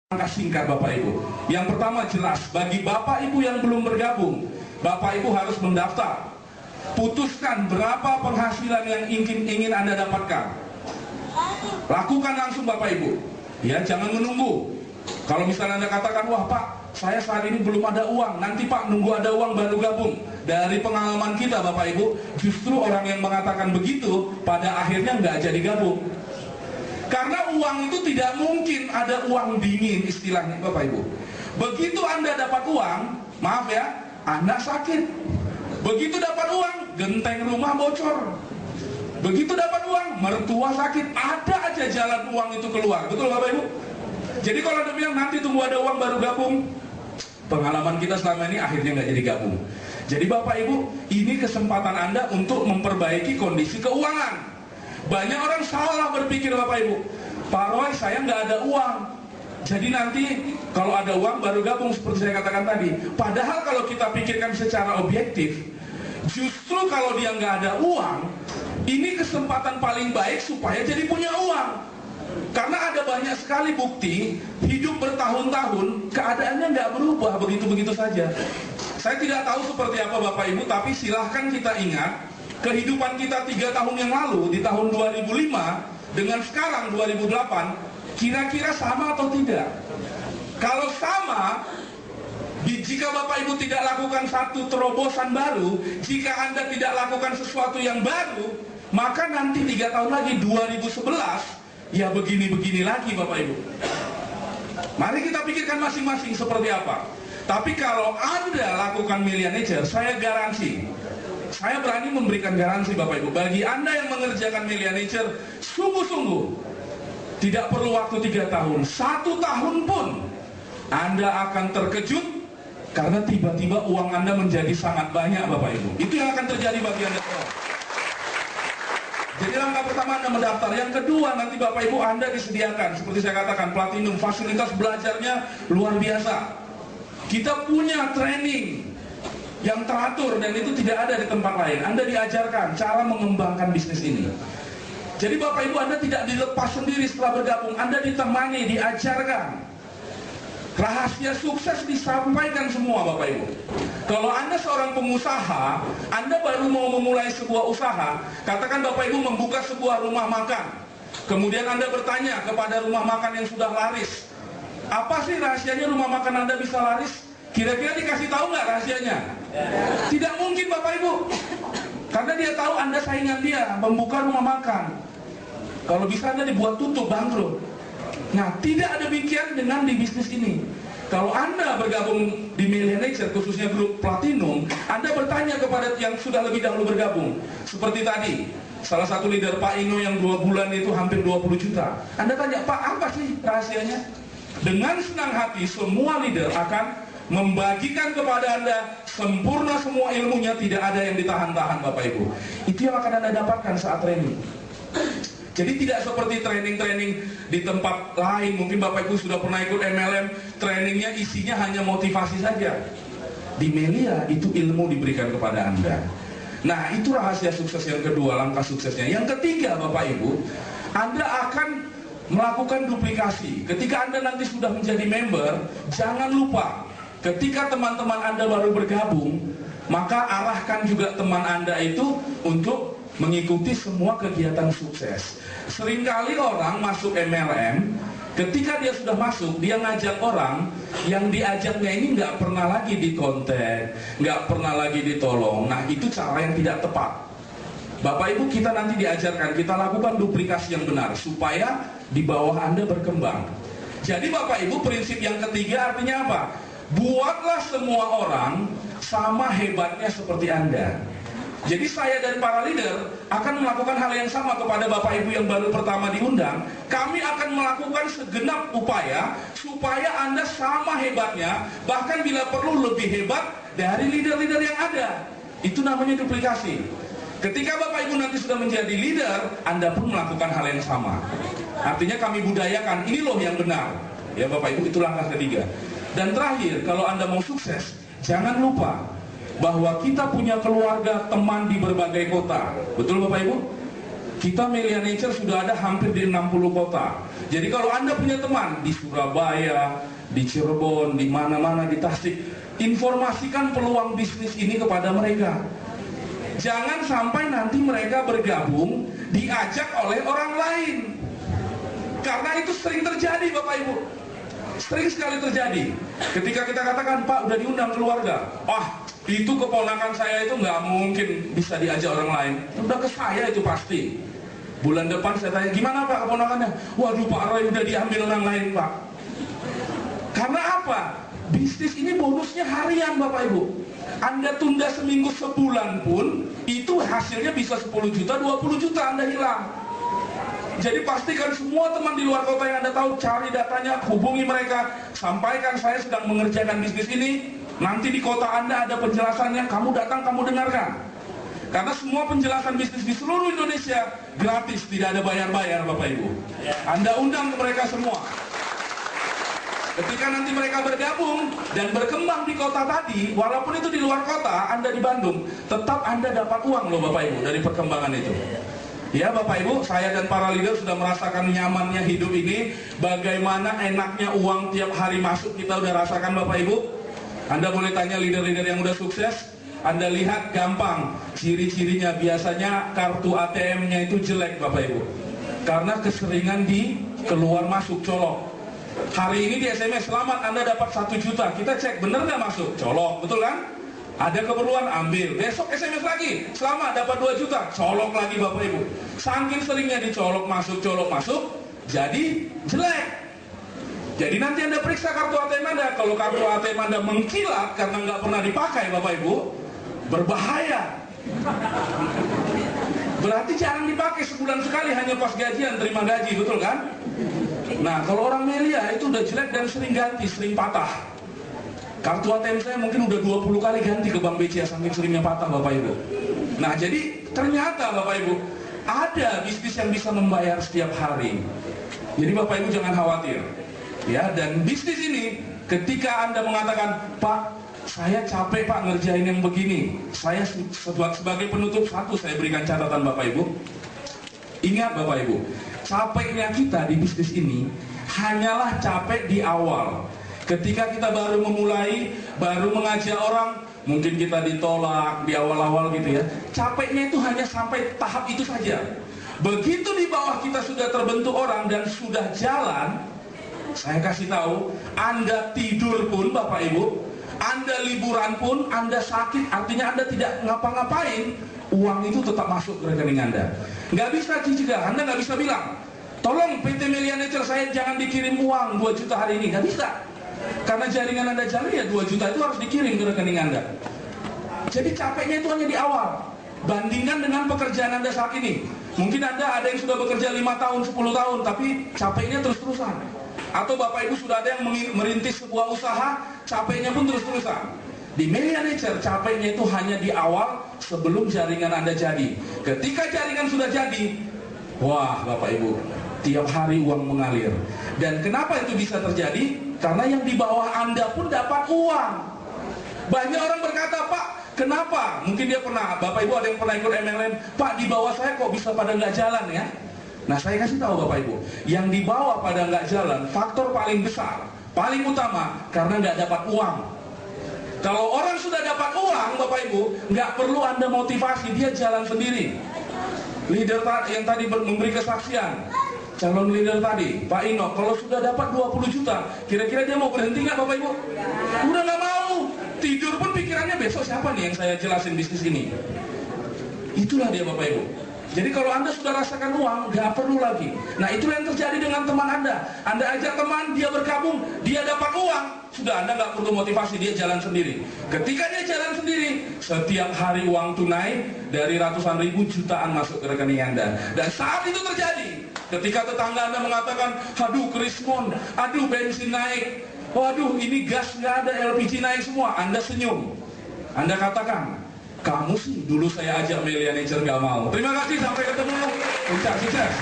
Langkah singkat Bapak Ibu. Yang pertama jelas, bagi Bapak Ibu yang belum bergabung, Bapak Ibu harus mendaftar. Putuskan berapa penghasilan yang ingin Anda dapatkan. Lakukan langsung Bapak Ibu. Ya, jangan menunggu. Kalau misalnya Anda katakan, wah Pak, saya saat ini belum ada uang, nanti Pak nunggu ada uang baru gabung. Dari pengalaman kita Bapak Ibu, justru orang yang mengatakan begitu, pada akhirnya nggak jadi gabung. Karena uang itu tidak mungkin ada uang dingin istilahnya Bapak Ibu. Begitu Anda dapat uang, maaf ya, Anda sakit. Begitu dapat uang, genteng rumah bocor. Begitu dapat uang, mertua sakit. Ada aja jalan uang itu keluar. Betul Bapak Ibu? Jadi kalau Anda bilang nanti tunggu ada uang baru gabung, pengalaman kita selama ini akhirnya nggak jadi gabung. Jadi Bapak Ibu, ini kesempatan Anda untuk memperbaiki kondisi keuangan. Banyak orang salah berpikir Bapak Ibu, Pak Roy, saya nggak ada uang, jadi nanti kalau ada uang baru gabung seperti saya katakan tadi. Padahal kalau kita pikirkan secara objektif, justru kalau dia nggak ada uang, ini kesempatan paling baik supaya jadi punya uang. Karena ada banyak sekali bukti hidup bertahun-tahun keadaannya nggak berubah begitu-begitu saja. Saya tidak tahu seperti apa Bapak Ibu, tapi silahkan kita ingat kehidupan kita 3 tahun yang lalu di tahun 2005 dengan sekarang 2008, kira-kira sama atau tidak? Kalau sama, jika Bapak Ibu tidak lakukan satu terobosan baru, jika Anda tidak lakukan sesuatu yang baru, maka nanti 3 tahun lagi 2011 ya begini-begini lagi Bapak Ibu. Mari kita pikirkan masing-masing seperti apa. Tapi kalau Anda lakukan Millionaire, saya garansi, saya berani memberikan garansi Bapak Ibu, bagi Anda yang mengerjakan Millionaire, sungguh-sungguh tidak perlu waktu 3 tahun, 1 tahun pun Anda akan terkejut karena tiba-tiba uang Anda menjadi sangat banyak Bapak Ibu. Itu yang akan terjadi bagi Anda semua. Jadi langkah pertama Anda mendaftar. Yang kedua, nanti Bapak Ibu Anda disediakan, seperti saya katakan, platinum, fasilitas belajarnya luar biasa. Kita punya training yang teratur dan itu tidak ada di tempat lain. Anda diajarkan cara mengembangkan bisnis ini. Jadi Bapak Ibu Anda tidak dilepas sendiri setelah bergabung, Anda ditemani, diajarkan. Rahasia sukses disampaikan semua Bapak Ibu. Kalau Anda seorang pengusaha, Anda baru mau memulai sebuah usaha, katakan Bapak Ibu membuka sebuah rumah makan. Kemudian Anda bertanya kepada rumah makan yang sudah laris, apa sih rahasianya rumah makan Anda bisa laris? Kira-kira dikasih tahu nggak rahasianya? Tidak mungkin Bapak Ibu. Karena dia tahu Anda saingan dia, membuka rumah makan. Kalau bisa Anda dibuat tutup, bangkrut. Nah, tidak ada demikian dengan di bisnis ini. Kalau Anda bergabung di Millionaire, khususnya grup Platinum, Anda bertanya kepada yang sudah lebih dahulu bergabung. Seperti tadi, salah satu leader Pak Ino yang 2 bulan itu hampir 20 juta. Anda tanya, Pak, apa sih rahasianya? Dengan senang hati, semua leader akan membagikan kepada Anda sempurna semua ilmunya, tidak ada yang ditahan-tahan Bapak Ibu. Itu yang akan Anda dapatkan saat training. Jadi tidak seperti training-training di tempat lain. Mungkin Bapak Ibu sudah pernah ikut MLM, trainingnya isinya hanya motivasi saja. Di Melia itu ilmu diberikan kepada Anda. Nah, itu rahasia sukses yang kedua, langkah suksesnya. Yang ketiga Bapak Ibu, Anda akan melakukan duplikasi. Ketika Anda nanti sudah menjadi member, jangan lupa, ketika teman-teman Anda baru bergabung, maka arahkan juga teman Anda itu untuk mengikuti semua kegiatan sukses. Seringkali orang masuk MLM, ketika dia sudah masuk, dia ngajak orang, yang diajaknya ini nggak pernah lagi dikontak, nggak pernah lagi ditolong. Nah, itu cara yang tidak tepat. Bapak Ibu, kita nanti diajarkan, kita lakukan duplikasi yang benar, supaya di bawah Anda berkembang. Jadi Bapak Ibu, prinsip yang ketiga artinya apa? Buatlah semua orang sama hebatnya seperti Anda. Jadi saya dan para leader akan melakukan hal yang sama kepada Bapak Ibu yang baru pertama diundang. Kami akan melakukan segenap upaya supaya Anda sama hebatnya, bahkan bila perlu lebih hebat dari leader-leader yang ada. Itu namanya duplikasi. Ketika Bapak Ibu nanti sudah menjadi leader, Anda pun melakukan hal yang sama. Artinya kami budayakan, ini loh yang benar. Ya Bapak Ibu, itu langkah ketiga. Dan terakhir, kalau Anda mau sukses, jangan lupa bahwa kita punya keluarga, teman di berbagai kota. Betul Bapak Ibu? Kita Millionaire sudah ada hampir di 60 kota. Jadi kalau Anda punya teman di Surabaya, di Cirebon, di mana-mana, di Tasik, informasikan peluang bisnis ini kepada mereka. Jangan sampai nanti mereka bergabung diajak oleh orang lain. Karena itu sering terjadi Bapak Ibu. Sering sekali terjadi. Ketika kita katakan, Pak udah diundang keluarga, itu keponakan saya itu nggak mungkin bisa diajak orang lain. Udah ke saya itu pasti. Bulan depan saya tanya, gimana Pak keponakannya? Waduh Pak Roy udah diambil orang lain Pak. Karena apa? Bisnis ini bonusnya harian Bapak Ibu. Anda tunda seminggu sebulan pun, itu hasilnya bisa 10 juta, 20 juta Anda hilang. Jadi pastikan semua teman di luar kota yang Anda tahu, cari datanya, hubungi mereka, sampaikan saya sedang mengerjakan bisnis ini. Nanti di kota Anda ada penjelasannya, kamu datang, kamu dengarkan. Karena semua penjelasan bisnis di seluruh Indonesia gratis, tidak ada bayar-bayar Bapak Ibu. Anda undang ke mereka semua. Ketika nanti mereka bergabung dan berkembang di kota tadi, walaupun itu di luar kota, Anda di Bandung, tetap Anda dapat uang loh Bapak Ibu dari perkembangan itu. Ya Bapak Ibu, saya dan para leader sudah merasakan nyamannya hidup ini. Bagaimana enaknya uang tiap hari masuk, kita udah rasakan Bapak Ibu. Anda boleh tanya leader-leader yang udah sukses. Anda lihat gampang, ciri-cirinya biasanya kartu ATM-nya itu jelek Bapak Ibu. Karena keseringan di keluar masuk colok. Hari ini di SMS, selamat Anda dapat 1 juta. Kita cek bener nggak masuk, colok, betul kan? Ada keperluan, ambil. Besok SMS lagi, selamat dapat 2 juta, colok lagi Bapak Ibu. Saking seringnya dicolok masuk, jadi jelek. Jadi nanti Anda periksa kartu ATM Anda. Kalau kartu ATM Anda mengkilat karena nggak pernah dipakai Bapak Ibu, berbahaya. Berarti jarang dipakai, sebulan sekali, hanya pas gajian, terima gaji, betul kan? Nah kalau orang Melia itu udah jelek dan sering ganti, sering patah. Kartu ATM saya mungkin udah 20 kali ganti ke Bank BCA saking seringnya patah Bapak Ibu. Nah jadi ternyata Bapak Ibu, ada bisnis yang bisa membayar setiap hari. Jadi Bapak Ibu jangan khawatir. Ya, dan bisnis ini ketika Anda mengatakan, Pak saya capek Pak ngerjain yang begini, saya sebagai penutup satu saya berikan catatan Bapak Ibu. Ingat Bapak Ibu, capeknya kita di bisnis ini hanyalah capek di awal. Ketika kita baru memulai, baru mengajak orang, mungkin kita ditolak di awal-awal gitu ya. Capeknya itu hanya sampai tahap itu saja. Begitu di bawah kita sudah terbentuk orang dan sudah jalan, saya kasih tahu, Anda tidur pun Bapak Ibu, Anda liburan pun, Anda sakit, artinya Anda tidak ngapa-ngapain, uang itu tetap masuk ke rekening Anda. Nggak bisa cicil, Anda nggak bisa bilang, tolong PT Melia Nature saya jangan dikirim uang 2 juta hari ini, nggak bisa. Karena jaringan Anda jalan ya 2 juta itu harus dikirim ke rekening Anda. Jadi capeknya itu hanya di awal. Bandingkan dengan pekerjaan Anda saat ini. Mungkin Anda ada yang sudah bekerja 5 tahun, 10 tahun, tapi capeknya terus-terusan. Atau Bapak Ibu sudah ada yang merintis sebuah usaha, capeknya pun terus-terusan. Di Melia Nature capeknya itu hanya di awal sebelum jaringan Anda jadi. Ketika jaringan sudah jadi, wah Bapak Ibu, tiap hari uang mengalir. Dan kenapa itu bisa terjadi? Karena yang di bawah Anda pun dapat uang. Banyak orang berkata, Pak, kenapa? Mungkin dia pernah, Bapak Ibu ada yang pernah ikut MLM, Pak di bawah saya kok bisa pada nggak jalan ya? Nah saya kasih tahu Bapak Ibu, yang di bawah pada nggak jalan, faktor paling besar, paling utama, karena nggak dapat uang. Kalau orang sudah dapat uang Bapak Ibu, nggak perlu Anda motivasi, dia jalan sendiri. Leader yang tadi memberi kesaksian, calon leader tadi, Pak Ino, kalau sudah dapat 20 juta, kira-kira dia mau berhenti nggak Bapak Ibu? Udah nggak mau, tidur pun pikirannya besok siapa nih yang saya jelasin bisnis ini. Itulah dia Bapak Ibu. Jadi kalau Anda sudah rasakan uang, nggak perlu lagi. Nah itulah yang terjadi dengan teman Anda. Anda ajak teman, dia bergabung, dia dapat uang, sudah Anda nggak perlu motivasi, dia jalan sendiri. Ketika dia jalan sendiri, setiap hari uang tunai dari ratusan ribu jutaan masuk ke rekening Anda. Dan saat itu terjadi, ketika tetangga Anda mengatakan, aduh Krismon, aduh bensin naik, waduh ini gas nggak ada, LPG naik semua, Anda senyum. Anda katakan, kamu sih dulu saya ajak Melia Nature nggak mau. Terima kasih, sampai ketemu. Puncak sukses.